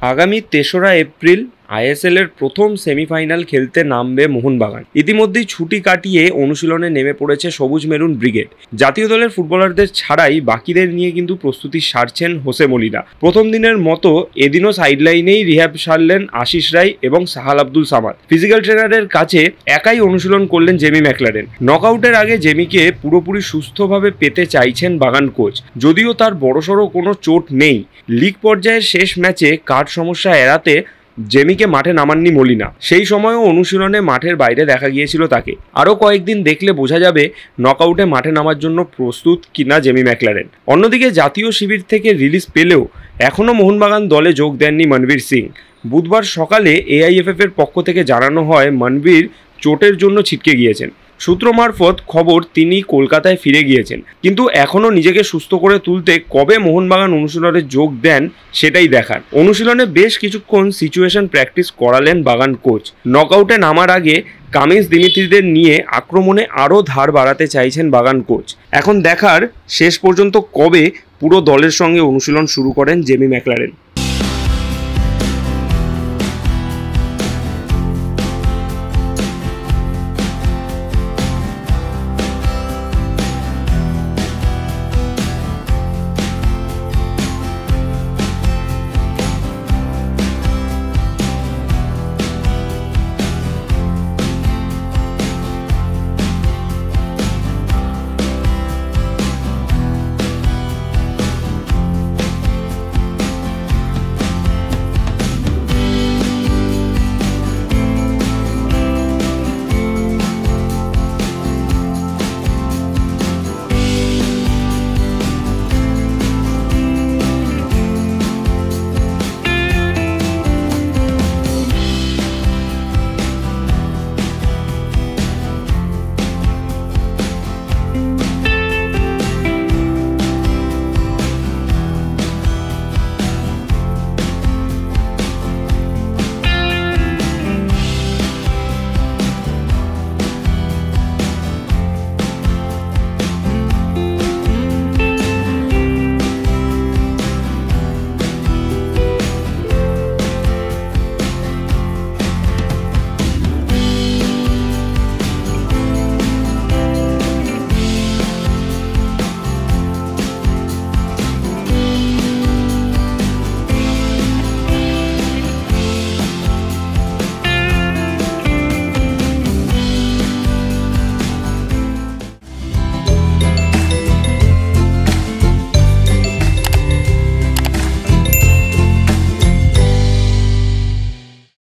আগামী ৩রা April ISL এর প্রথম সেমিফাইনাল খেলতে নামবে মোহনবাগান। ইতিমধ্যেই ছুটি কাটিয়ে অনুশীলনে নেমে পড়েছে সবুজ মেরুন ব্রিগেড। জাতীয় দলের ফুটবলারদের ছাড়াই বাকিদের নিয়ে কিন্তু প্রস্তুতি সারছেন হোসে মলিনা। প্রথম দিনের মতো এদিনও সাইডলাইনেই রিহ্যাব সারলেন আশিস রায় এবং সাহাল আব্দুল সামাদ। ফিজিক্যাল ট্রেনারের কাছে একাই অনুশীলন করলেন জেমি ম্যাকলারেন। নকআউটের আগে জেমিকে পুরোপুরি সুস্থভাবে পেতে চাইছেন বাগান কোচ। যদিও তার বড়সড় কোনো চোট নেই, লিগ পর্যায়ের শেষ ম্যাচে কাঠ সমস্যা এড়াতে জেমিকে মাঠে নামাননি মলিনা। সেই সময়ও অনুশীলনে মাঠের বাইরে দেখা গিয়েছিল তাকে। আরও কয়েকদিন দেখলে বোঝা যাবে নকআউটে মাঠে নামার জন্য প্রস্তুত কিনা জেমি ম্যাকলারেন। অন্যদিকে জাতীয় শিবির থেকে রিলিজ পেলেও এখনও মোহনবাগান দলে যোগ দেননি মনবীর সিং। বুধবার সকালে এআইএফএফ এর পক্ষ থেকে জানানো হয় মনবীর চোটের জন্য ছিটকে গিয়েছেন। সূত্র মারফত খবর তিনি কলকাতায় ফিরে গিয়েছেন, কিন্তু এখনও নিজেকে সুস্থ করে তুলতে কবে মোহনবাগান অনুশীলনে যোগ দেন সেটাই দেখার। অনুশীলনে বেশ কিছুক্ষণ সিচুয়েশন প্র্যাকটিস করালেন বাগান কোচ। নকআউটে নামার আগে কামিন্স দিমিত্রিদের নিয়ে আক্রমণে আরও ধার বাড়াতে চাইছেন বাগান কোচ। এখন দেখার শেষ পর্যন্ত কবে পুরো দলের সঙ্গে অনুশীলন শুরু করেন জেমি ম্যাকলারেন।